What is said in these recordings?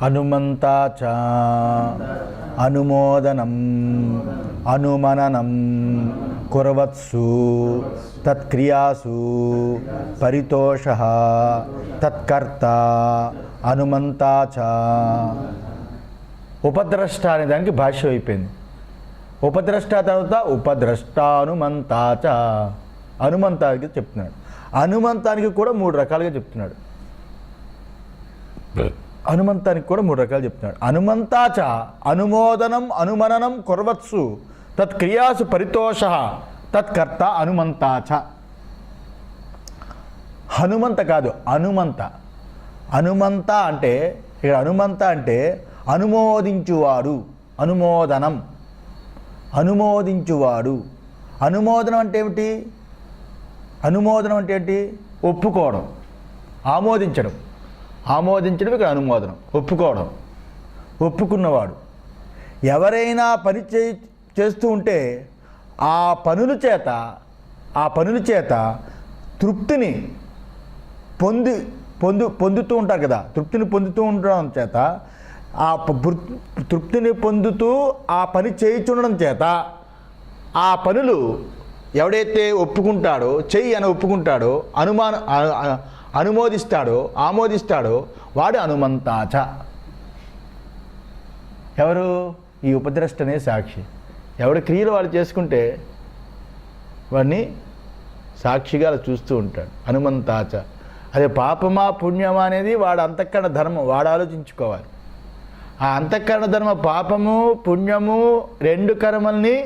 అనుమంతా చ అనుమోదనం అనుమననం కుర్వత్సు తత్క్రియాసు పరితోషః తత్కర్త అనుమంతా చ. ఉపద్రష్ట అనే దానికి భాష్యం అయిపోయింది. ఉపద్రష్ట తర్వాత ఉపద్రష్టానుమంతా చ. అనుమంతానికి చెప్తున్నాడు. అనుమంతానికి కూడా 3 రకాలుగా చెప్తున్నాడు. అనుమంతానికి కూడా 3 రకాలు చెప్తున్నాడు. అనుమంతా చ అనుమోదనం అనుమననం కుర్వత్సు తత్క్రియాసు పరితోషః తత్కర్త అనుమంతా చ. హనుమంత కాదు, అనుమంత. అనుమంత అంటే ఇక్కడ అనుమంత అంటే అనుమోదించువాడు, అనుమోదనం, అనుమోదించువాడు. అనుమోదనం అంటే ఏమిటి? అనుమోదనం అంటే ఏంటి? ఒప్పుకోవడం, ఆమోదించడం. ఆమోదించడం ఇక్కడ అనుమోదనం, ఒప్పుకోవడం. ఒప్పుకున్నవాడు. ఎవరైనా పని చేస్తూ ఉంటే ఆ పనుల చేత తృప్తిని పొందుతూ ఉంటారు కదా. తృప్తిని పొందుతూ ఉండడం చేత ఆ తృప్తిని పొందుతూ ఆ పని చేయించుండడం చేత ఆ పనులు ఎవడైతే ఒప్పుకుంటాడో, చెయ్యి అని ఒప్పుకుంటాడో, అనుమోదిస్తాడో, ఆమోదిస్తాడో వాడు అనుమంతాచ. ఎవరు? ఈ ఉపద్రష్టనే సాక్షి. ఎవడి క్రియలు వాడు చేసుకుంటే వాడిని సాక్షిగా చూస్తూ ఉంటాడు, అనుమంతాచ. అదే పాపమా పుణ్యమా అనేది వాడు అంతఃకరణ ధర్మం, వాడు ఆలోచించుకోవాలి. ఆ అంతఃకరణ ధర్మ పాపము పుణ్యము 2 కర్మల్ని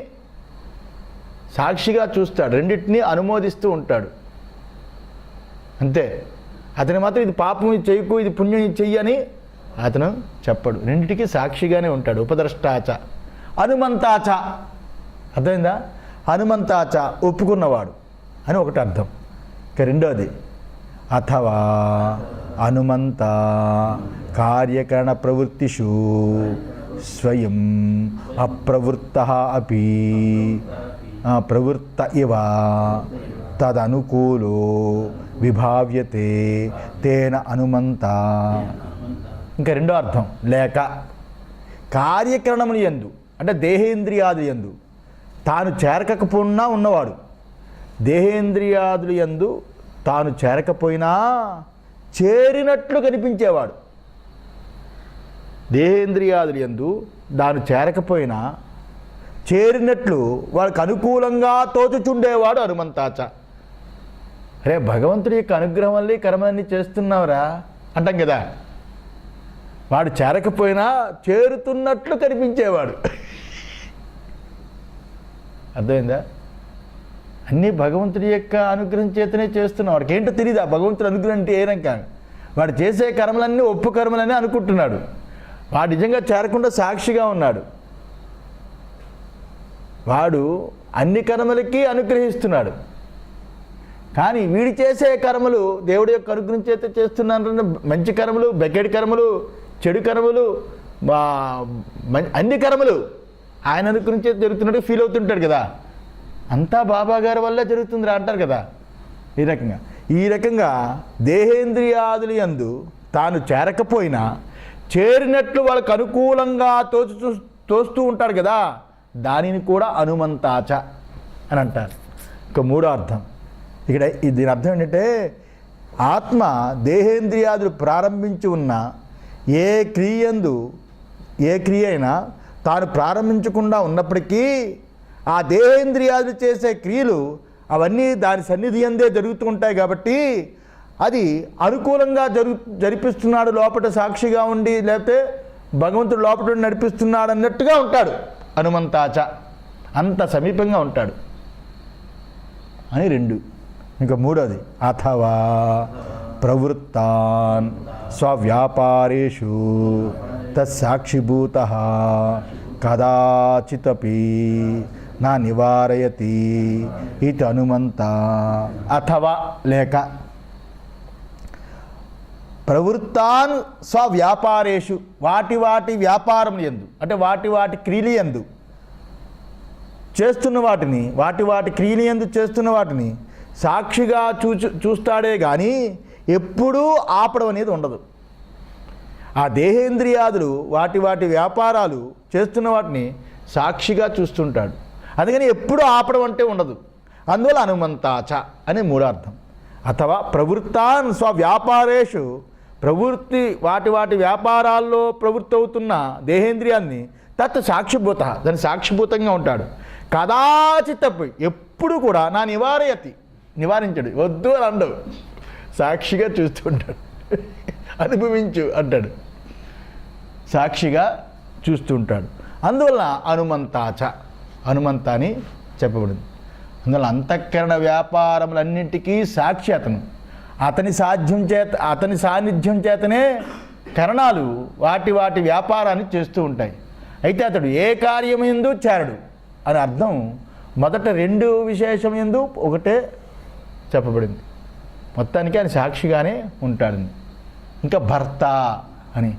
సాక్షిగా చూస్తాడు, రెండింటినీ అనుమోదిస్తూ ఉంటాడు. అంతే. అతను మాత్రం ఇది పాపం ఇది చెయ్యకు, ఇది పుణ్యం ఇది చెయ్యి అని అతను చెప్పడు. రెండింటికి సాక్షిగానే ఉంటాడు. ఉపద్రష్టాచ అనుమంతాచ. అర్థమైందా? అనుమంతాచ ఒప్పుకున్నవాడు అని ఒకటి అర్థం. ఇక రెండోది అథవా అనుమంత కార్యకరణ ప్రవృత్తిషు స్వయం అప్రవృత్తః అపి ప్రవృత్త ఇవ తదనుకూలో విభావ్యతే తేన అనుమంత. ఇంకా రెండో అర్థం లేక కార్యకరణములు యందు అంటే దేహేంద్రియాదులు యందు తాను చేరకపోయినా ఉన్నవాడు. దేహేంద్రియాదులు యందు తాను చేరకపోయినా చేరినట్లు కనిపించేవాడు. దేహేంద్రియాదులు యందు తాను చేరకపోయినా చేరినట్లు వాడికి అనుకూలంగా తోచుచుండేవాడు అనుమంతాచ. అరే భగవంతుడి యొక్క అనుగ్రహం వల్ల ఈ కర్మలన్నీ చేస్తున్నావురా అంటాం కదా. వాడు చేరకపోయినా చేరుతున్నట్లు కనిపించేవాడు. అర్థమైందా? అన్నీ భగవంతుడి యొక్క అనుగ్రహం చేతనే చేస్తున్నాడు. వాడికి ఏంటో తెలియదు ఆ భగవంతుడి అనుగ్రహం అంటే ఏనాక. వాడు చేసే కర్మలన్నీ ఒప్పు కర్మలని అనుకుంటున్నాడు. వాడు నిజంగా చేరకుండా సాక్షిగా ఉన్నాడు. వాడు అన్ని కర్మలకి అనుగ్రహిస్తున్నాడు. కానీ వీడు చేసే కర్మలు దేవుడి యొక్క అనుగ్రహం చేత చేస్తున్నాడు. మంచి కర్మలు, బకెట్ కర్మలు, చెడు కర్మలు, అన్ని కర్మలు ఆయన అనుగ్రహం చేత జరుగుతున్నట్టు ఫీల్ అవుతుంటాడు కదా. అంతా బాబా గారి వల్ల జరుగుతుందిరా అంటారు కదా. ఈ రకంగా దేహేంద్రియాదులు యందు తాను చేరకపోయినా చేరినట్లు వాళ్ళకు అనుకూలంగా తోస్తూ ఉంటాడు కదా, దానిని కూడా అనుమంతాచ అని అంటారు. ఇక మూడో అర్థం ఇక్కడ దీని అర్థం ఏంటంటే ఆత్మ దేహేంద్రియాదులు ప్రారంభించి ఉన్న ఏ క్రియ అయినా తాను ప్రారంభించకుండా ఉన్నప్పటికీ ఆ దేహేంద్రియాదులు చేసే క్రియలు అవన్నీ దాని సన్నిధి అందే జరుగుతూ ఉంటాయి. కాబట్టి అది అనుకూలంగా జరిపిస్తున్నాడు లోపల సాక్షిగా ఉండి, లేకపోతే భగవంతుడు లోపల నడిపిస్తున్నాడు అన్నట్టుగా ఉంటాడు అనుమంతాచ. అంత సమీపంగా ఉంటాడు అని 2. ఇంకా మూడోది అథవా ప్రవృత్తాన్ స్వవ్యాపారేషు తత్సాక్షిభూతః కదాచితపి నా నివారయతి ఇది అనుమంత. అథవా లేక ప్రవృత్తాన్ స్వవ్యాపారేషు వాటి వ్యాపారం యందు అంటే వాటి క్రియలు యందు చేస్తున్న వాటి క్రియలు యందు చేస్తున్న వాటిని సాక్షిగా చూస్తాడే కానీ ఎప్పుడూ ఆపడం అనేది ఉండదు. ఆ దేహేంద్రియాదులు వాటి వాటి వ్యాపారాలు చేస్తున్న వాటిని సాక్షిగా చూస్తుంటాడు. అందుకని ఎప్పుడూ ఆపడం అంటే ఉండదు. అందువల్ల హనుమంతాచ అనే మూడార్థం. అథవా ప్రవృత్తాన్ స్వవ్యాపారేషు, ప్రవృత్తి వాటి వాటి వ్యాపారాల్లో ప్రవృత్తి అవుతున్న దేహేంద్రియాన్ని తత్ సాక్షిభూత, దాని సాక్షిభూతంగా ఉంటాడు. కదాచిత్ తప్పు ఎప్పుడు కూడా నా నివారయతి, నివారించడు, వద్దు అని అండవు, సాక్షిగా చూస్తూ ఉంటాడు. అనుభవించు అంటాడు, సాక్షిగా చూస్తూ ఉంటాడు. అందువల్ల హనుమంతాచ, హనుమంత అని చెప్పబడింది. అందువల్ల అంతఃకరణ వ్యాపారములన్నింటికీ సాక్షి అతను. అతని సాన్నిధ్యం చేతనే కరణాలు వాటి వాటి వ్యాపారాన్ని చేస్తూ ఉంటాయి. అయితే అతడు ఏ కార్యమందు చేరడు అని అర్థం. మొదట రెండు విశేషం ఎందు ఒకటే చెప్పబడింది. మొత్తానికి ఆయన సాక్షిగానే ఉంటాడని. ఇంకా భర్త అని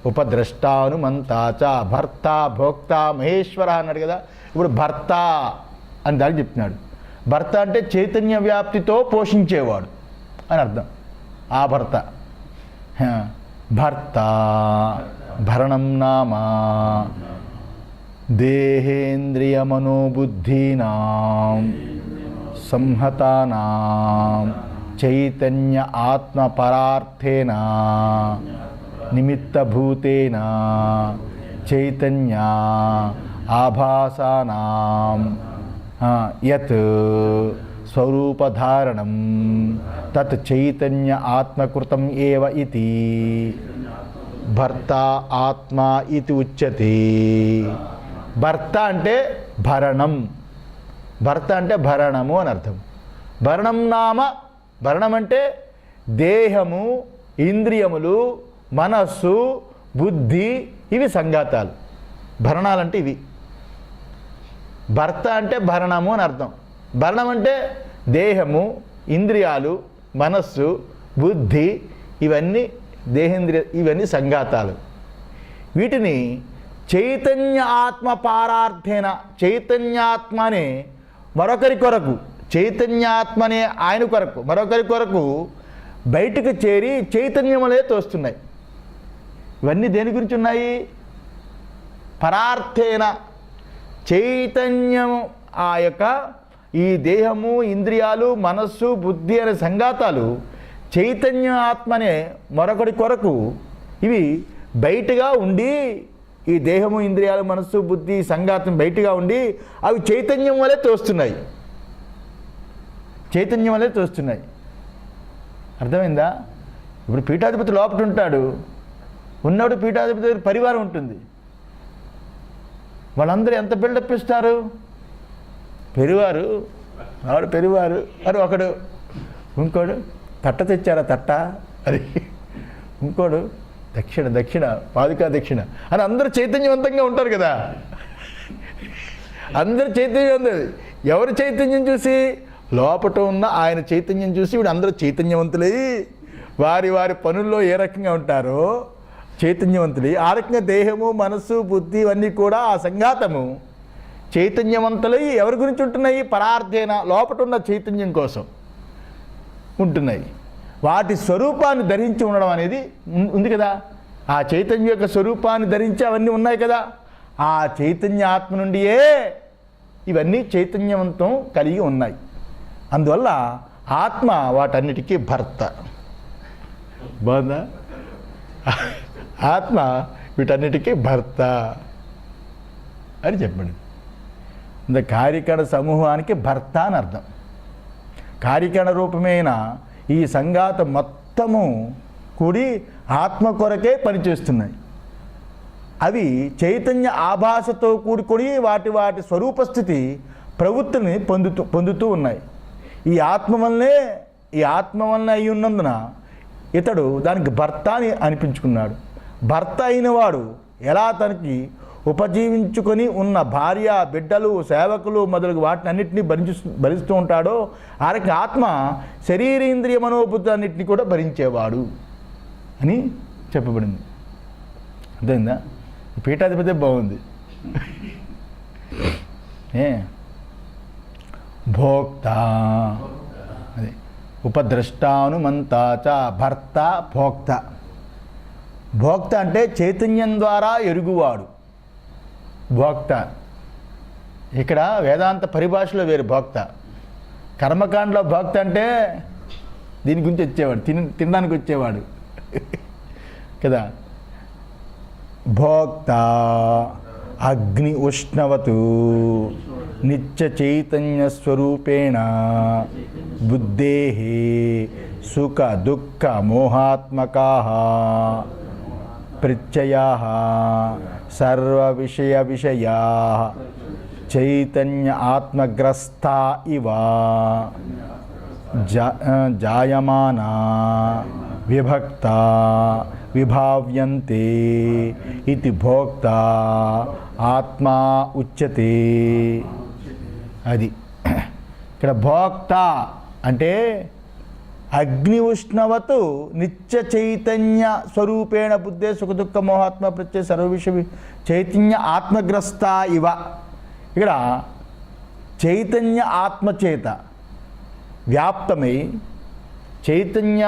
ఉపద్రష్ట హనుమంతాచ, భర్త భోక్త మహేశ్వర అన్నాడు కదా. ఇప్పుడు భర్త అని దానికి చెప్తున్నాడు. భర్త అంటే చైతన్య వ్యాప్తితో పోషించేవాడు అని అర్థం. ఆ భర్త భర్త భరణం నామ దేహేంద్రియమనోబుద్ధీనాం సంహతానాం చైతన్య ఆత్మపరార్థేన నిమిత్తభూతేన చైతన్య ఆభాసానాం యత్ స్వరూపధారణం తత్ చైతన్య ఆత్మకృతం ఏవ ఇతి భర్త ఆత్మ ఇది ఉచ్యతే. భర్త అంటే భరణం, భర్త అంటే భరణము అని అర్థం. భరణం నామ, భరణం అంటే దేహము, ఇంద్రియములు, మనస్సు, బుద్ధి, ఇవి సంఘాతాలు. భరణాలంటే ఇవి. భర్త అంటే భరణము అని అర్థం. భరణం అంటే దేహము, ఇంద్రియాలు, మనస్సు, బుద్ధి, ఇవన్నీ ఇవన్నీ సంఘాతాలు. వీటిని చైతన్య ఆత్మ పారార్థేన, చైతన్యాత్మనే మరొకరి కొరకు, చైతన్యాత్మనే ఆయన కొరకు, మరొకరి కొరకు బయటకు చేరి చైతన్యములే తోస్తున్నాయి. ఇవన్నీ దేని గురించి ఉన్నాయి? పరార్థేన, చైతన్యం, ఆ యొక్క ఈ దేహము, ఇంద్రియాలు, మనస్సు, బుద్ధి అనే సంఘాతాలు చైతన్య ఆత్మనే మరొకటి కొరకు ఇవి బయటగా ఉండి, ఈ దేహము, ఇంద్రియాలు, మనస్సు, బుద్ధి, సంఘాతం బయటగా ఉండి అవి చైతన్యం వలె తోస్తున్నాయి, చైతన్యం వలె తోస్తున్నాయి. అర్థమైందా? ఇప్పుడు పీఠాధిపతి లోపల ఉంటాడు, ఉన్నప్పుడు పీఠాధిపతి దగ్గర పరివారం ఉంటుంది. వాళ్ళందరూ ఎంత బిల్డప్ ఇస్తారు? పెరువారు, ఆవిడ పెరువారు అని ఒకడు, ఇంకోడు తట్ట తెచ్చారా తట్ట అది, ఇంకోడు దక్షిణ దక్షిణ పాదుకా దక్షిణ అని అందరూ చైతన్యవంతంగా ఉంటారు కదా. అందరూ చైతన్యవంతం. ఎవరు చైతన్యం చూసి? లోపట ఉన్న ఆయన చైతన్యం చూసి వీడు అందరూ చైతన్యవంతులై వారి వారి పనుల్లో ఏ రకంగా ఉంటారో చైతన్యవంతులై, ఆ రకంగా దేహము, మనస్సు, బుద్ధి ఇవన్నీ కూడా ఆ సంఘాతము చైతన్యవంతులై ఎవరి గురించి ఉంటున్నాయి? పరార్థేన, లోపట ఉన్న చైతన్యం కోసం ఉంటున్నాయి. వాటి స్వరూపాన్ని ధరించి ఉండడం అనేది ఉంది కదా. ఆ చైతన్యం యొక్క స్వరూపాన్ని ధరించి అవన్నీ ఉన్నాయి కదా. ఆ చైతన్య ఆత్మ నుండియే ఇవన్నీ చైతన్యవంతం కలిగి ఉన్నాయి. అందువల్ల ఆత్మ వాటన్నిటికీ భర్త. బాగుందా? ఆత్మ వీటన్నిటికీ భర్త అని చెప్పండి. ఇంత కార్యకణ సమూహానికి భర్త అని అర్థం. కార్యకణ రూపమైన ఈ సంఘాత మొత్తము కూడి ఆత్మ కొరకే పనిచేస్తున్నాయి. అవి చైతన్య ఆభాసతో కూడుకొని వాటి వాటి స్వరూపస్థితి ప్రవృత్తిని పొందుతూ ఉన్నాయి. ఈ ఆత్మ వల్లనే అయి ఉన్నందున ఇతడు దానికి భర్త అని అనిపించుకున్నాడు. భర్త అయినవాడు ఎలా తనకి ఉపజీవించుకొని ఉన్న భార్య, బిడ్డలు, సేవకులు మొదలగు వాటిని అన్నింటినీ భరిస్తూ ఉంటాడో ఆ రకంగా ఆత్మ శరీరేంద్రియ మనోబుద్ధి అన్నింటినీ కూడా భరించేవాడు అని చెప్పబడింది. అర్థమైందా? పీఠాధిపతి బాగుంది. భోక్త అదే ఉపద్రష్టానుమంతాచ, భర్త భోక్త. భోక్త అంటే చైతన్యం ద్వారా ఎరుగువాడు భోక్త. ఇక్కడ వేదాంత పరిభాషలో వేరు భోక్త. కర్మకాండలో భోక్త అంటే దీని గురించి వచ్చేవాడు, తినడానికి వచ్చేవాడు కదా. భోక్త అగ్ని ఉష్ణవతు నిత్య చైతన్య స్వరూపేణ బుద్ధేః సుఖ దుఃఖ మోహాత్మకాః ప్రత్యయాః సర్వ విషయ విషయాః చైతన్య ఆత్మగ్రస్తా ఇవ జాయమానా విభక్త విభావ్యంతే ఇతి భోక్త ఆత్మా ఉచ్యతే. అది ఇక్కడ భోక్త అంటే అగ్ని ఉష్ణవతు నిత్య చైతన్య స్వరూపేణ బుద్ధే సుఖ దుఃఖ మోహాత్మ ప్రత్యయ సర్వవిషయ చైతన్య ఆత్మగ్రస్త ఇవ. ఇక్కడ చైతన్య ఆత్మచేత వ్యాప్తమై చైతన్య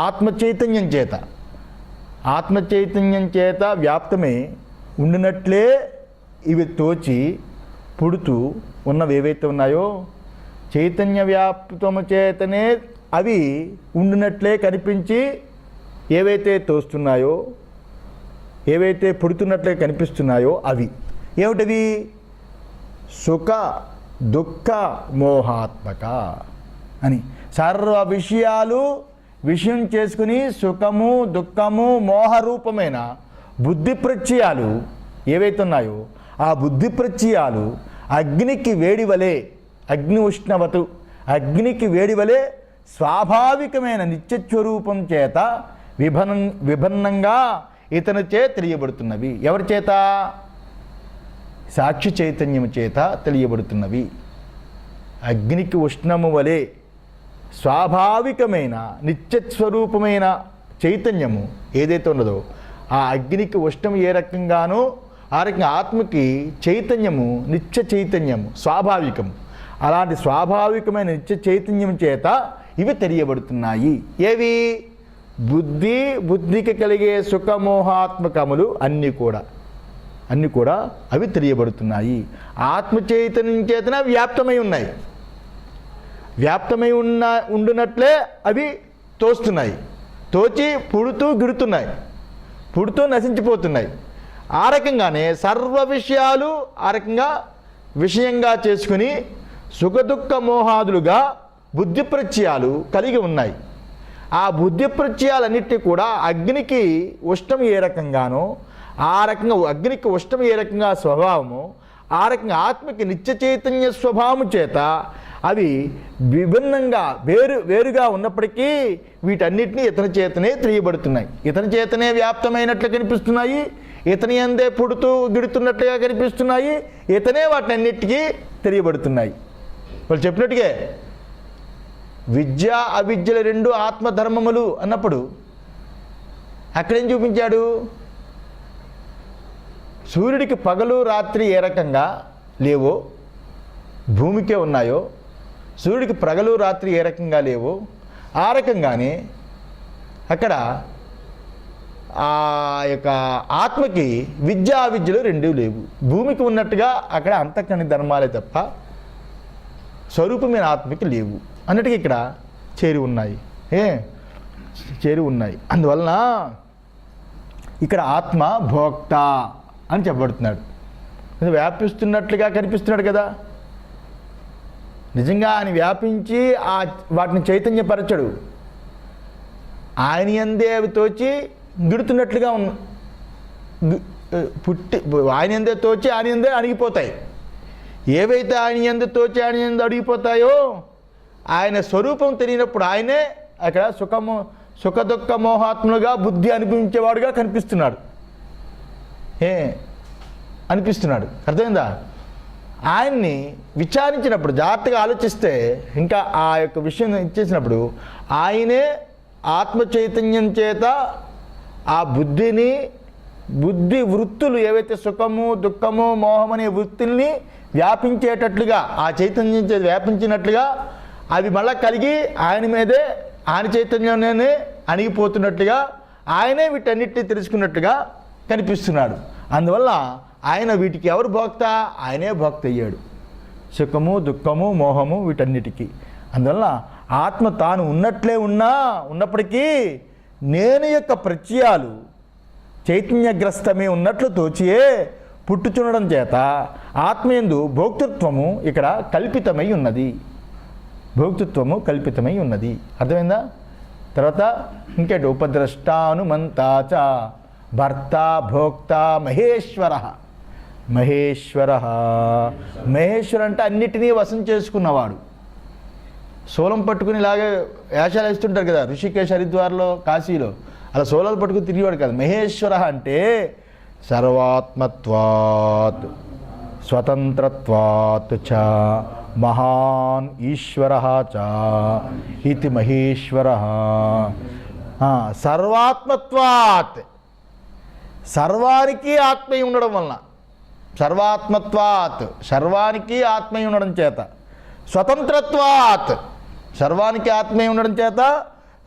ఆత్మచైతన్యం చేత వ్యాప్తమై ఉండినట్లే ఇవి తోచి పుడుతూ ఉన్నవి ఏవైతే ఉన్నాయో చైతన్య వ్యాప్తము చేతనే అవి ఉండినట్లే కనిపించి ఏవైతే తోస్తున్నాయో ఏవైతే పుడుతున్నట్లే కనిపిస్తున్నాయో అవి ఏమిటవి? సుఖ దుఃఖ మోహాత్మక అని సర్వ విషయాలు విషయం చేసుకుని సుఖము దుఃఖము మోహరూపమైన బుద్ధి ప్రత్యయాలు ఏవైతే ఉన్నాయో ఆ బుద్ధి ప్రత్యయాలు అగ్నికి వేడివలే అగ్ని ఉష్ణవతు అగ్నికి వేడివలే స్వాభావికమైన నిత్యస్వరూపం చేత విభిన్నంగా ఇతనిచే తెలియబడుతున్నవి. ఎవరి చేత? సాక్షి చైతన్యము చేత తెలియబడుతున్నవి. అగ్నికి ఉష్ణము వలె స్వాభావికమైన నిత్యస్వరూపమైన చైతన్యము ఏదైతే ఉన్నదో ఆ అగ్నికి ఉష్ణం ఏ రకంగానో ఆ రకంగా ఆత్మకి చైతన్యము నిత్య చైతన్యము స్వాభావికము. అలాంటి స్వాభావికమైన నిత్య చైతన్యం చేత ఇవి తెలియబడుతున్నాయి. ఏవి? బుద్ధికి కలిగే సుఖమోహాత్మకములు అన్నీ కూడా అవి తెలియబడుతున్నాయి. ఆత్మ చైతన్యం చేతన వ్యాప్తమై ఉన్నాయి. వ్యాప్తమై ఉండునట్లే అవి తోస్తున్నాయి. తోచి పుడుతూ గిడుతున్నాయి, పుడుతూ నశించిపోతున్నాయి. ఆ రకంగానే సర్వ విషయాలు ఆ రకంగా విషయంగా చేసుకుని సుఖదుఖ మోహాదులుగా బుద్ధి ప్రత్యయాలు కలిగి ఉన్నాయి. ఆ బుద్ధి ప్రత్యయాలన్నిటి కూడా అగ్నికి ఉష్ణం ఏ రకంగానో ఆ రకంగా అగ్నికి ఉష్ణం ఏ రకంగా స్వభావము ఆ రకంగా ఆత్మకి నిత్య చైతన్య స్వభావము చేత అవి విభిన్నంగా వేరుగా ఉన్నప్పటికీ వీటన్నిటినీ ఇతని చేతనే తెలియబడుతున్నాయి. ఇతని చేతనే వ్యాప్తమైనట్లు కనిపిస్తున్నాయి. ఇతని అందే పుడుతూ గిడుతున్నట్లుగా కనిపిస్తున్నాయి. ఇతనే వాటిని అన్నిటికీ తెలియబడుతున్నాయి. వాళ్ళు చెప్పినట్టుగా విద్య అవిద్యలు రెండు ఆత్మధర్మములు అన్నప్పుడు అక్కడేం చూపించాడు? సూర్యుడికి పగలు రాత్రి ఏ రకంగా లేవో భూమికే ఉన్నాయో సూర్యుడికి పగలు రాత్రి ఏ రకంగా లేవో ఆ రకంగానే అక్కడ ఆ యొక్క ఆత్మకి విద్య అవిద్యలు రెండూ లేవు. భూమికి ఉన్నట్టుగా అక్కడ అంతఃకరణ ధర్మాలే తప్ప స్వరూపమైన ఆత్మకి లేవు అన్నట్టుగా ఇక్కడ చేరి ఉన్నాయి. అందువలన ఇక్కడ ఆత్మ భోక్త అని చెప్పబడుతున్నాడు. వ్యాపిస్తున్నట్లుగా కనిపిస్తున్నాడు కదా. నిజంగా ఆయన వ్యాపించి వాటిని చైతన్యపరచడు. ఆయన యందే అవి తోచి గిడుతున్నట్లుగా ఆయన యందే తోచి ఆయన యందే అణిగిపోతాయి. ఏవైతే ఆయన యందు తోచి ఆయన యందు అడిగిపోతాయో ఆయన స్వరూపం తెలియనప్పుడు ఆయనే అక్కడ సుఖ దుఃఖ మోహాత్ములుగా బుద్ధి అనిపించేవాడుగా కనిపిస్తున్నాడు. అర్థమైందా? ఆయన్ని విచారించినప్పుడు జాగ్రత్తగా ఆలోచిస్తే ఇంకా ఆ యొక్క విషయం ఇచ్చేసినప్పుడు ఆయనే ఆత్మ చైతన్యం చేత ఆ బుద్ధి వృత్తులు ఏవైతే సుఖము దుఃఖము మోహం అనే వృత్తుల్ని వ్యాపించేటట్లుగా ఆ చైతన్యం చేత వ్యాపించినట్లుగా అవి మళ్ళా కలిగి ఆయన మీదే ఆయన చైతన్యంలోనే అణిగిపోతున్నట్లుగా, ఆయనే వీటన్నిటిని తెలుసుకున్నట్టుగా కనిపిస్తున్నాడు. అందువల్ల ఆయన వీటికి ఎవరు భోక్త? ఆయనే భోక్త అయ్యాడు. సుఖము, దుఃఖము, మోహము వీటన్నిటికీ. అందువల్ల ఆత్మ తాను ఉన్నట్లే ఉన్నప్పటికీ నేను యొక్క ప్రత్యయాలు చైతన్యగ్రస్తమే ఉన్నట్లు తోచియే పుట్టుచుండడం చేత ఆత్మయందు భోక్తృత్వము ఇక్కడ కల్పితమై ఉన్నది. భోక్తృత్వము కల్పితమై ఉన్నది. అర్థమైందా? తర్వాత ఇంకేంటి? ఉపద్రష్టానుమంతాచ భర్త భోక్త మహేశ్వర. మహేశ్వర అంటే అన్నిటినీ వశం చేసుకున్నవాడు. సోలం పట్టుకుని ఇలాగే వేషాలు వేస్తుంటారు కదా ఋషికేశ్, హరిద్వార్లో, కాశీలో. అలా సోలాలు పట్టుకుని తిరిగేవాడు కాదు. మహేశ్వర అంటే సర్వాత్మత్వాత్ స్వతంత్రత్వాత్ చ మహాన్ ఈశ్వర చ ఇది మహేశ్వర. సర్వాత్మత్వాత్, సర్వానికి ఆత్మీయ ఉండడం వలన, సర్వాత్మత్వాత్ సర్వానికి ఆత్మీయ ఉండడం చేత, స్వతంత్రత్వాత్ సర్వానికి ఆత్మీయ ఉండడం చేత,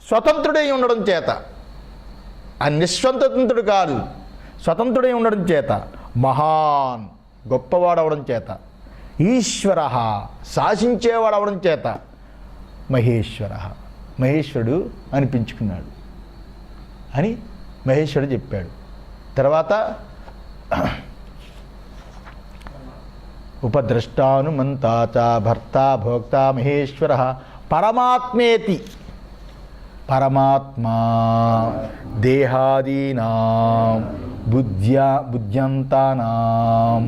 స్వతంత్రుడై ఉండడం చేత, ఆ నిస్వంతంత్రుడు కాదు, స్వతంత్రుడై ఉండడం చేత, మహాన్ గొప్పవాడవడం చేత, ఈశ్వర శాసించేవాడవడం చేత మహేశ్వర మహేశ్వరుడు అనిపించుకున్నాడు అని మహేశ్వరుడు చెప్పాడు. తర్వాత ఉపద్రష్టానుమంతాచ భర్త భోక్త మహేశ్వర పరమాత్మేతి. పరమాత్మా దేహాదీనాం బుద్ధ్యంతానాం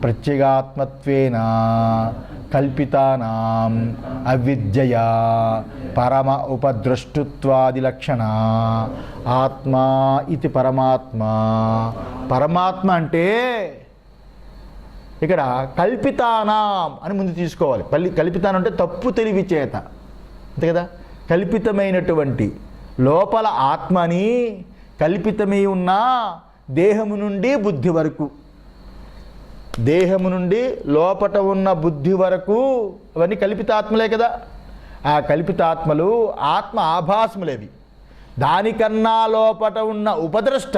ప్రత్యేగాత్మత్వేన కల్పితానాం అవిద్యయా పరమ ఉపద్రష్టృత్వాదిలక్షణ ఆత్మా ఇది పరమాత్మ. పరమాత్మ అంటే ఇక్కడ కల్పితానాం అని ముందు తీసుకోవాలి. కల్పితానం అంటే తప్పు తెలివి చేత, అంతే కదా. కల్పితమైనటువంటి లోపల ఆత్మని కల్పితమై ఉన్న దేహము నుండి బుద్ధి వరకు, దేహము నుండి లోపట ఉన్న బుద్ధి వరకు అవన్నీ కల్పితాత్మలే కదా. ఆ కల్పితాత్మలు ఆత్మ ఆభాసములేవి. దానికన్నా లోపట ఉన్న ఉపద్రష్ట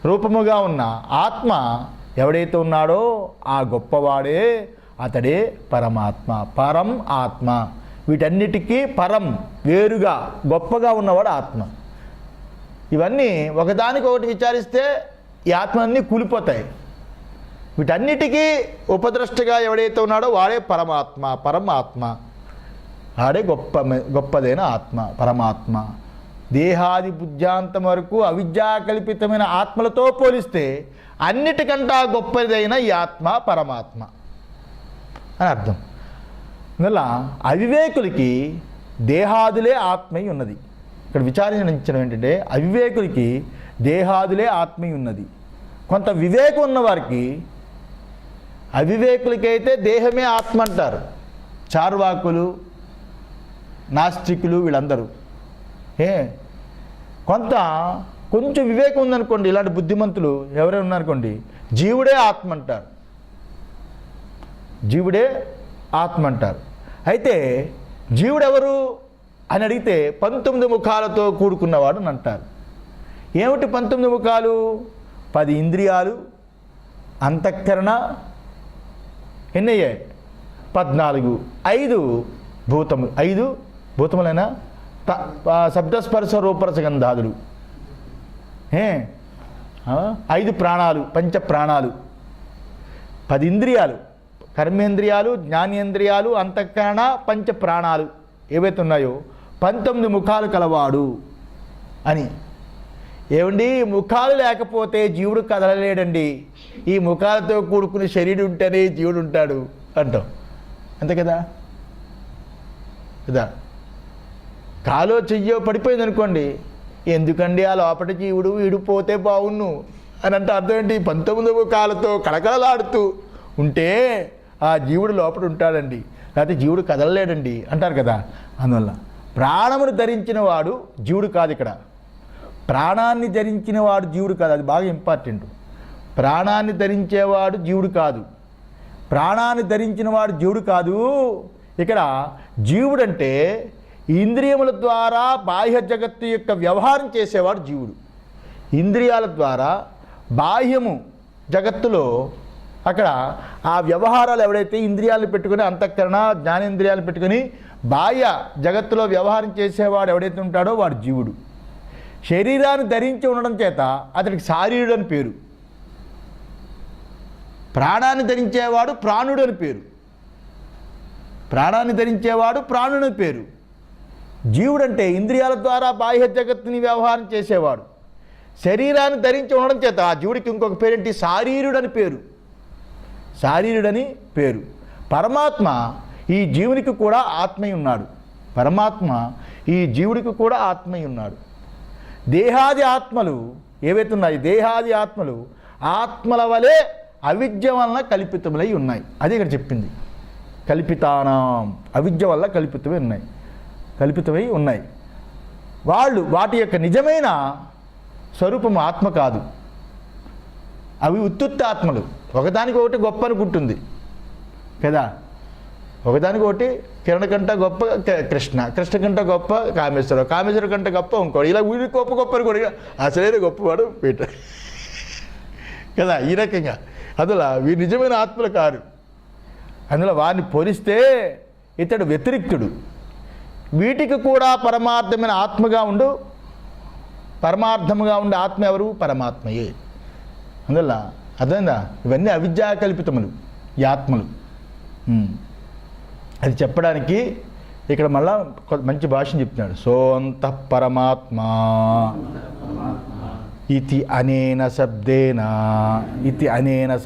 రూపముగా ఉన్న ఆత్మ ఎవడైతే ఉన్నాడో ఆ గొప్పవాడే, అతడే పరమాత్మ. పరం ఆత్మ. వీటన్నిటికీ పరం, వేరుగా గొప్పగా ఉన్నవాడు ఆత్మ. ఇవన్నీ ఒకదానికొకటి విచారిస్తే ఈ ఆత్మలన్నీ కూలిపోతాయి. వీటన్నిటికీ ఉపద్రష్టగా ఎవడైతే ఉన్నాడో వాడే పరమాత్మ. పరమాత్మ ఆడే గొప్పదైన ఆత్మ పరమాత్మ. దేహాది బుద్ధ్యాంతం వరకు అవిద్యాకల్పితమైన ఆత్మలతో పోలిస్తే అన్నిటికంటా గొప్పదైన ఈ ఆత్మ పరమాత్మ అని అర్థం. అందువల్ల అవివేకులకి దేహాదులే ఆత్మయి ఉన్నది. ఇక్కడ విచారించడం ఏంటంటే అవివేకులకి దేహాదులే ఆత్మయి ఉన్నది. కొంత వివేకం ఉన్నవారికి, అవివేకులకైతే దేహమే ఆత్మ అంటారు. చార్వాకులు, నాస్తికులు వీళ్ళందరూ. కొంచెం వివేకం ఉందనుకోండి, ఇలాంటి బుద్ధిమంతులు ఎవరైనా ఉన్నారనుకోండి, జీవుడే ఆత్మ అంటారు. జీవుడే ఆత్మ అంటారు. అయితే జీవుడెవరు అని అడిగితే 19 ముఖాలతో కూడుకున్నవాడు అని అంటారు. ఏమిటి 19 ముఖాలు? 10 ఇంద్రియాలు, అంతఃకరణ ఎన్నయ్యాయి? 14. 5 భూతములు. 5 భూతములైనా శబ్దస్పర్శ రూపరసగంధాదులు. 5 ప్రాణాలు, పంచ ప్రాణాలు. 10 ఇంద్రియాలు, కర్మేంద్రియాలు, జ్ఞానేంద్రియాలు, అంతఃకరణ, పంచ ప్రాణాలు ఏవైతే ఉన్నాయో 19 ముఖాలు కలవాడు అని. ఏమండి, ముఖాలు లేకపోతే జీవుడు కదలలేడండి. ఈ ముఖాలతో కూడుకుని శరీరం ఉంటేనే జీవుడు ఉంటాడు అంటాం, అంతే కదా. కదా, కాలో చెయ్యో పడిపోయింది అనుకోండి, ఎందుకండి ఆ లోపల జీవుడు వీడిపోతే బాగున్ను అని అంటే అర్థం ఏంటి? 19 ముఖాలతో కళకళలాడుతూ ఉంటే ఆ జీవుడు లోపల ఉంటాడండి, లేకపోతే జీవుడు కదలలేడండి అంటారు కదా. అందువల్ల ప్రాణమును ధరించిన వాడు జీవుడు కాదు. ఇక్కడ ప్రాణాన్ని ధరించిన వాడు జీవుడు కాదు. అది బాగా ఇంపార్టెంట్. ప్రాణాన్ని ధరించేవాడు జీవుడు కాదు. ప్రాణాన్ని ధరించిన వాడు జీవుడు కాదు. ఇక్కడ జీవుడంటే ఇంద్రియముల ద్వారా బాహ్య జగత్తు యొక్క వ్యవహారం చేసేవాడు జీవుడు. ఇంద్రియాల ద్వారా బాహ్యము జగత్తులో అక్కడ ఆ వ్యవహారాలు ఎవడైతే ఇంద్రియాలను పెట్టుకుని అంతఃకరణ జ్ఞానేంద్రియాలను పెట్టుకుని బాహ్య జగత్తులో వ్యవహారం చేసేవాడు ఎవడైతే ఉంటాడో వాడు జీవుడు. శరీరాన్ని ధరించి ఉండడం చేత అతడికి శారీరుడు అని పేరు. ప్రాణాన్ని ధరించేవాడు ప్రాణుడు అని పేరు. ప్రాణాన్ని ధరించేవాడు ప్రాణుడు అని పేరు. జీవుడంటే ఇంద్రియాల ద్వారా బాహ్య జగత్తుని వ్యవహారం చేసేవాడు. శరీరాన్ని ధరించి ఉండడం చేత ఆ జీవుడికి ఇంకొక పేరేంటి? శారీరుడని పేరు. శారీరుడని పేరు. పరమాత్మ ఈ జీవునికి కూడా ఆత్మయ్య ఉన్నాడు. పరమాత్మ ఈ జీవుడికి కూడా ఆత్మయ్య ఉన్నాడు. దేహాది ఆత్మలు ఏవైతే ఉన్నాయి, దేహాది ఆత్మలు ఆత్మల వలె అవిద్య వలన కల్పితములై ఉన్నాయి. అది ఇక్కడ చెప్పింది. కల్పితానాం, అవిద్య వల్ల కల్పితమై ఉన్నాయి. వాళ్ళు వాటి యొక్క నిజమైన స్వరూపం ఆత్మ కాదు. అవి ఉత్తుత్త ఆత్మలు. ఒకదానికొకటి గొప్ప అనుకుంటుంది కదా. ఒకదానికొకటి కిరణ కంట గొప్ప కృష్ణ, కృష్ణ కంట గొప్ప కామేశ్వరం, కామేశ్వరం కంట గొప్ప ఇంకోటి, ఇలా వీడి గొప్ప అనుకోడు. అసలైన గొప్పవాడు పీటర్ కదా. ఈ రకంగా అందులో వీరు నిజమైన ఆత్మలు కారు. అందులో వారిని పోలిస్తే ఇతడు వ్యతిరిక్తుడు. వీటికి కూడా పరమార్థమైన ఆత్మగా ఉండు, పరమార్థముగా ఉండే ఆత్మ ఎవరు? పరమాత్మయే. అందువల్ల అర్థమైందా? ఇవన్నీ అవిద్యా కల్పితములు ఈ ఆత్మలు. అది చెప్పడానికి ఇక్కడ మళ్ళా మంచి భాషను చెప్తున్నాడు. సోంతః పరమాత్మా ఇతి అనేన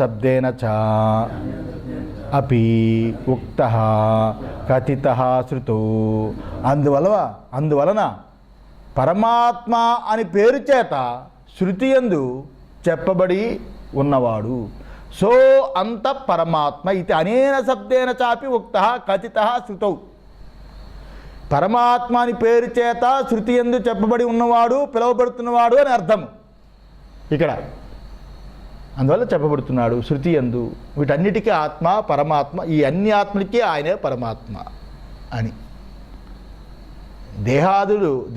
శబ్దేన చ అపి ఉక్తః కథితః శృతో. అందువలన పరమాత్మ అని పేరు చేత శృతి యందు చెప్పబడి ఉన్నవాడు. సో అంత పరమాత్మ ఇది అనేన శబ్దేన చాపి ఉక్తః కథితః శృతౌ. పరమాత్మ అని పేరు చేత శృతి యందు చెప్పబడి ఉన్నవాడు, పిలువబడుతున్నవాడు అని అర్థం ఇక్కడ. అందువల్ల చెప్పబడుతున్నాడు శృతి యందు. వీటన్నిటికీ ఆత్మ పరమాత్మ, ఈ అన్ని ఆత్మలకి ఆయనే పరమాత్మ అని.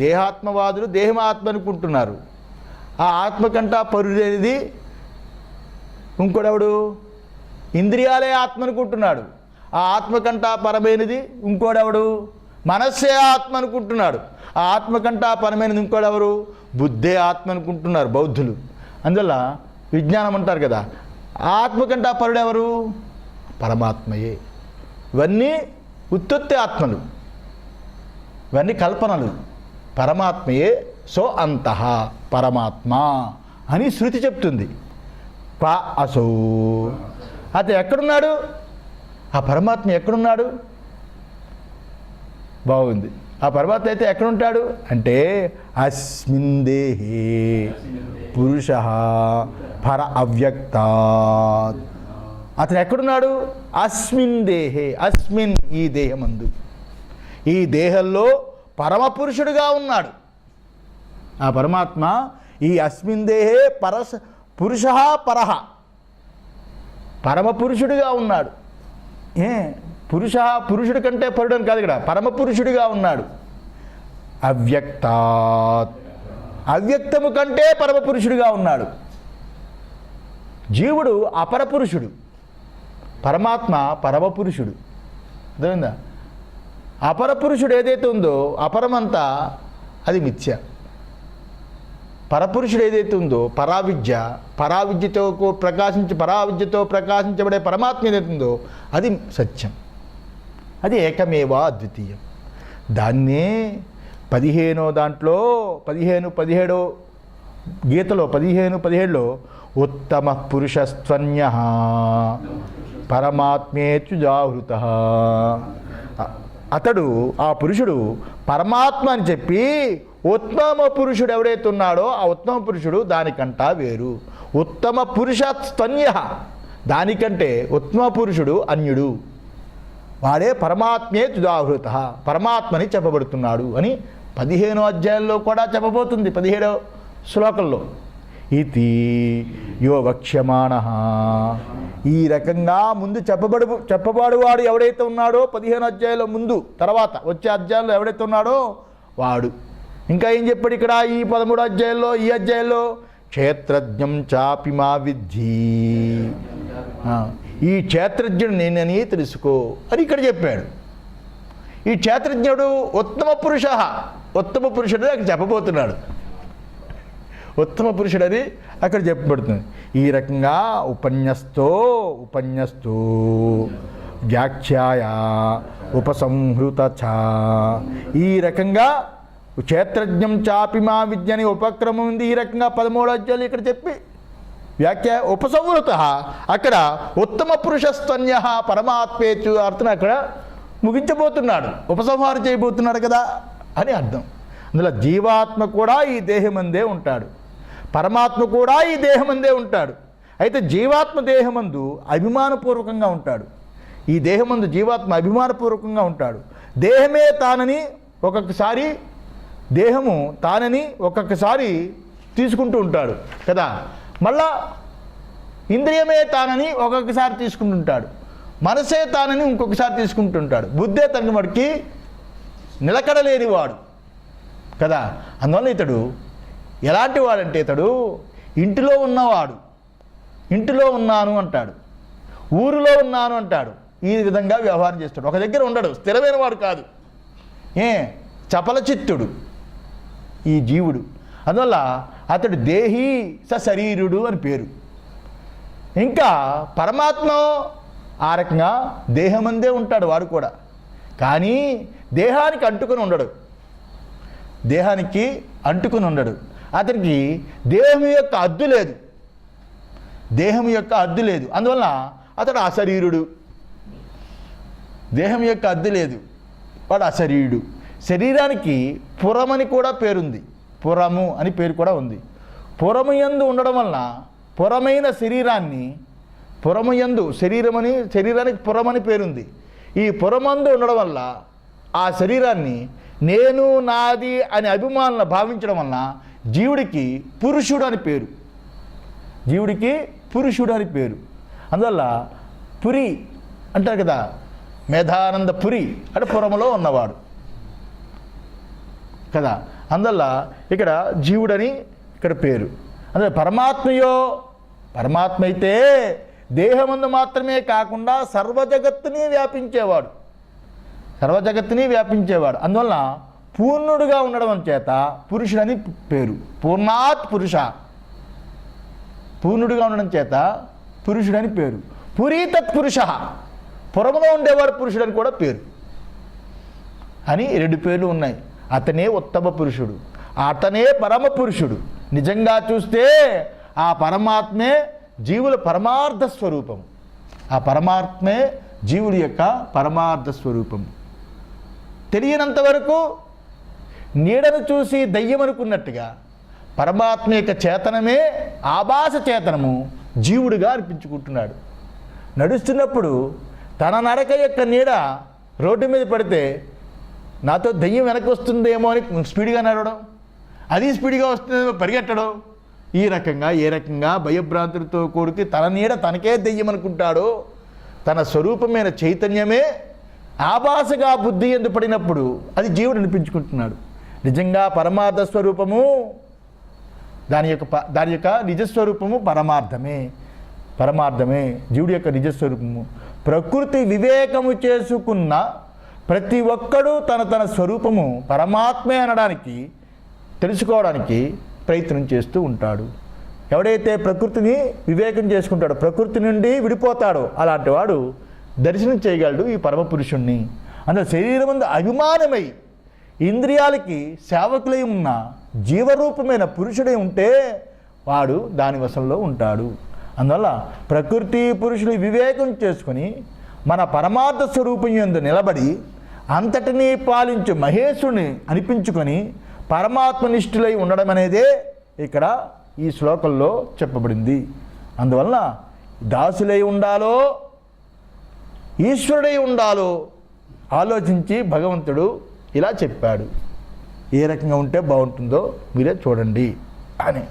దేహాత్మవాదులు దేహమాత్మ అనుకుంటున్నారు. ఆ ఆత్మ కంట పరుడేది ఇంకోడెవడు? ఇంద్రియాలే ఆత్మ అనుకుంటున్నాడు. ఆ ఆత్మ కంట పరమైనది ఇంకోడెవడు? మనస్సే ఆత్మ అనుకుంటున్నాడు. ఆ ఆత్మ కంట పరమైనది ఇంకోడెవరు? బుద్ధే ఆత్మ అనుకుంటున్నారు బౌద్ధులు. అందువల్ల విజ్ఞానం అంటారు కదా. ఆత్మ కంట పరుడెవరు? పరమాత్మయే. ఇవన్నీ ఉత్పత్తి ఆత్మలు, ఇవన్నీ కల్పనలు. పరమాత్మయే. సో అంతః పరమాత్మ అని శృతి చెప్తుంది. ప అసౌ. అతను ఎక్కడున్నాడు? ఆ పరమాత్మ ఎక్కడున్నాడు? బాగుంది. ఆ పరమాత్మ అయితే ఎక్కడుంటాడు అంటే అస్మిన్ దేహే పురుషః పర అవ్యక్తాత్. అతను ఎక్కడున్నాడు? అస్మిన్ దేహే. అస్మిన్ ఈ దేహమందు, ఈ దేహంలో పరమపురుషుడుగా ఉన్నాడు. ఆ పరమాత్మ ఈ అస్మిన్ దేహే పురుషః పరః, పరమపురుషుడిగా ఉన్నాడు. పురుషుడి కంటే పరుడని కాదు ఇక్కడ, పరమపురుషుడిగా ఉన్నాడు. అవ్యక్తాత్, అవ్యక్తము కంటే పరమపురుషుడిగా ఉన్నాడు. జీవుడు అపరపురుషుడు, పరమాత్మ పరమపురుషుడు. అర్థమైందా? అపరపురుషుడు ఏదైతే ఉందో అపరమంతా అది మిథ్య. పరపురుషుడు ఏదైతే ఉందో పరావిద్యతో ప్రకాశించబడే పరమాత్మ ఏదైతే ఉందో అది సత్యం. అది ఏకమేవా అద్వితీయం. దాన్నే 15 గీతలో 15:17లో ఉత్తమ పురుషస్త్వన్యః పరమాత్మేత్యుజాహృతః. అతడు ఆ పురుషుడు పరమాత్మ అని చెప్పి ఉత్తమ పురుషుడు ఎవడైతే ఉన్నాడో ఆ ఉత్తమ పురుషుడు దానికంటా వేరు. ఉత్తమ పురుషస్త్వన్యః, దానికంటే ఉత్తమ పురుషుడు అన్యుడు. వాడే పరమాత్మేత్యుజాహృతః, పరమాత్మని చెప్పబడుతున్నాడు అని 15వ అధ్యాయంలో కూడా చెప్పబోతుంది. 17వ శ్లోకంలో ఇది యో వక్ష్యమాణః. ఈ రకంగా ముందు చెప్పబడువాడు ఎవడైతే ఉన్నాడో 15 అధ్యాయాల ముందు తర్వాత వచ్చే అధ్యాయంలో ఎవడైతే ఉన్నాడో వాడు. ఇంకా ఏం చెప్పాడు ఇక్కడ ఈ 13 అధ్యాయంలో, ఈ అధ్యాయంలో క్షేత్రజ్ఞం చాపి మా విద్ధి, ఈ క్షేత్రజ్ఞుడు నేనని తెలుసుకో అని ఇక్కడ చెప్పాడు. ఈ క్షేత్రజ్ఞుడు ఉత్తమ పురుష, ఉత్తమ పురుషుడు అక్కడ చెప్పబోతున్నాడు. ఉత్తమ పురుషుడని అక్కడ చెప్పబడుతుంది. ఈ రకంగా ఉపన్యస్తో వ్యాఖ్యాయ ఉపసంహృత చ, ఈ రకంగా క్షేత్రజ్ఞం చాపి మా విద్య అని ఉపక్రమం ఉంది. ఈ రకంగా 13 అధ్యాయులు ఇక్కడ చెప్పి వ్యాఖ్య ఉపసంహృత, అక్కడ ఉత్తమ పురుషస్తన్య పరమాత్మేచు అర్థం అక్కడ ముగించబోతున్నాడు, ఉపసంహారం చేయబోతున్నాడు కదా అని అర్థం. అందులో జీవాత్మ కూడా ఈ దేహమందే ఉంటాడు, పరమాత్మ కూడా ఈ దేహమందే ఉంటాడు. అయితే జీవాత్మ దేహమందు అభిమానపూర్వకంగా ఉంటాడు. ఈ దేహమందు జీవాత్మ అభిమానపూర్వకంగా ఉంటాడు. దేహమే తానని ఒక్కొక్కసారి, దేహము తానని ఒక్కొక్కసారి తీసుకుంటూ ఉంటాడు కదా. మళ్ళా ఇంద్రియమే తానని ఒక్కొక్కసారి తీసుకుంటుంటాడు. మనసే తానని ఇంకొకసారి తీసుకుంటుంటాడు. బుద్ధే తనకి మడికి నిలకడలేనివాడు కదా. అందువల్ల ఇతడు ఎలాంటి వాడంటే, ఇతడు ఇంటిలో ఉన్నవాడు, ఇంటిలో ఉన్నాను అంటాడు, ఊరిలో ఉన్నాను అంటాడు. ఈ విధంగా వ్యవహారం చేస్తాడు. ఒక దగ్గర ఉండడు, స్థిరమైన వాడు కాదు. చపలచిత్తుడు ఈ జీవుడు. అందువల్ల అతడు దేహీ శరీరుడు అని పేరు. ఇంకా పరమాత్మ ఆ రకంగా దేహమందే ఉంటాడు వాడు కూడా. కానీ దేహానికి అంటుకొని ఉండడు, దేహానికి అంటుకొని ఉండడు. అతనికి దేహం యొక్క అద్దు లేదు, దేహం యొక్క అద్దు లేదు. అందువల్ల అతడు అశరీరుడు. దేహం యొక్క అద్దు లేదు, వాడు అశరీరుడు. శరీరానికి పురమని కూడా పేరుంది, పురము అని పేరు కూడా ఉంది. పురము యందు ఉండడం వలన పురమైన శరీరాన్ని, పురము యందు శరీరానికి పురమని పేరుంది. ఈ పురమందు ఉండడం వల్ల ఆ శరీరాన్ని నేను నాది అని అభిమానులను భావించడం వలన జీవుడికి పురుషుడు అని పేరు, జీవుడికి పురుషుడు అని పేరు. అందువల్ల పురి అంటారు కదా, మేధానంద పురి అంటే పురములో ఉన్నవాడు కదా. అందువల్ల ఇక్కడ జీవుడని ఇక్కడ పేరు. అందులో పరమాత్మ అయితే దేహమందు మాత్రమే కాకుండా సర్వజగత్తుని వ్యాపించేవాడు, సర్వజగత్తుని వ్యాపించేవాడు. అందువల్ల పూర్ణుడుగా ఉండడం చేత పురుషుడని పేరు. పూర్ణాత్ పురుష, పూర్ణుడిగా ఉండడం చేత పురుషుడని పేరు. పురీతత్ పురుష, పురములో ఉండేవాడు పురుషుడని కూడా పేరు అని 2 పేర్లు ఉన్నాయి. అతనే ఉత్తమ పురుషుడు, అతనే పరమ పురుషుడు. నిజంగా చూస్తే ఆ పరమాత్మే జీవుల పరమార్థ స్వరూపం, ఆ పరమాత్మే జీవుడి యొక్క పరమార్థ స్వరూపం. తెలియనంత వరకు నీడను చూసి దయ్యం అనుకున్నట్టుగా పరమాత్మ యొక్క చేతనమే ఆభాస చేతనము జీవుడిగా అర్పించుకుంటున్నాడు. నడుస్తున్నప్పుడు తన నడక యొక్క నీడ రోడ్డు మీద పడితే నాతో దయ్యం వెనక్కి వస్తుందేమో అని స్పీడ్గా నడవడం, అది స్పీడ్గా వస్తుందేమో పరిగెట్టడం, ఈ రకంగా ఏ రకంగా భయభ్రాంతులతో కూడికి తన నీడ తనకే దెయ్యం అనుకుంటాడో, తన స్వరూపమైన చైతన్యమే ఆభాసగా బుద్ధి ఎందు పడినప్పుడు అది జీవుడు అనిపించుకుంటున్నాడు. నిజంగా పరమార్థ స్వరూపము దాని యొక్క నిజస్వరూపము పరమార్థమే జీవుడి యొక్క నిజస్వరూపము. ప్రకృతి వివేకము చేసుకున్న ప్రతి ఒక్కడూ తన స్వరూపము పరమాత్మే అనడానికి, తెలుసుకోవడానికి ప్రయత్నం చేస్తూ ఉంటాడు. ఎవడైతే ప్రకృతిని వివేకం చేసుకుంటాడో, ప్రకృతి నుండి విడిపోతాడో, అలాంటి వాడు దర్శనం చేయగలడు ఈ పరమపురుషుణ్ణి. అందులో శరీరమందు అభిమానమై ఇంద్రియాలకి సేవకులై ఉన్న జీవరూపమైన పురుషుడై ఉంటే వాడు దాని వశంలో ఉంటాడు. అందువల్ల ప్రకృతి పురుషులు వివేకం చేసుకొని మన పరమార్థ స్వరూపం యందు నిలబడి అంతటినీ పాలించు మహేశుని అనిపించుకొని పరమాత్మనిష్ఠులై ఉండడం అనేదే ఇక్కడ ఈ శ్లోకంలో చెప్పబడింది. అందువల్ల దాసులై ఉండాలో ఈశ్వరుడై ఉండాలో ఆలోచించి భగవంతుడు ఇలా చెప్పాడు. ఏ రకంగా ఉంటే బాగుంటుందో మీరే చూడండి అని.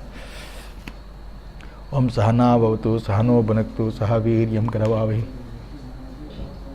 ఓం సహనా భవతు సహనో భునక్తు సహ వీర్యం కరవావహి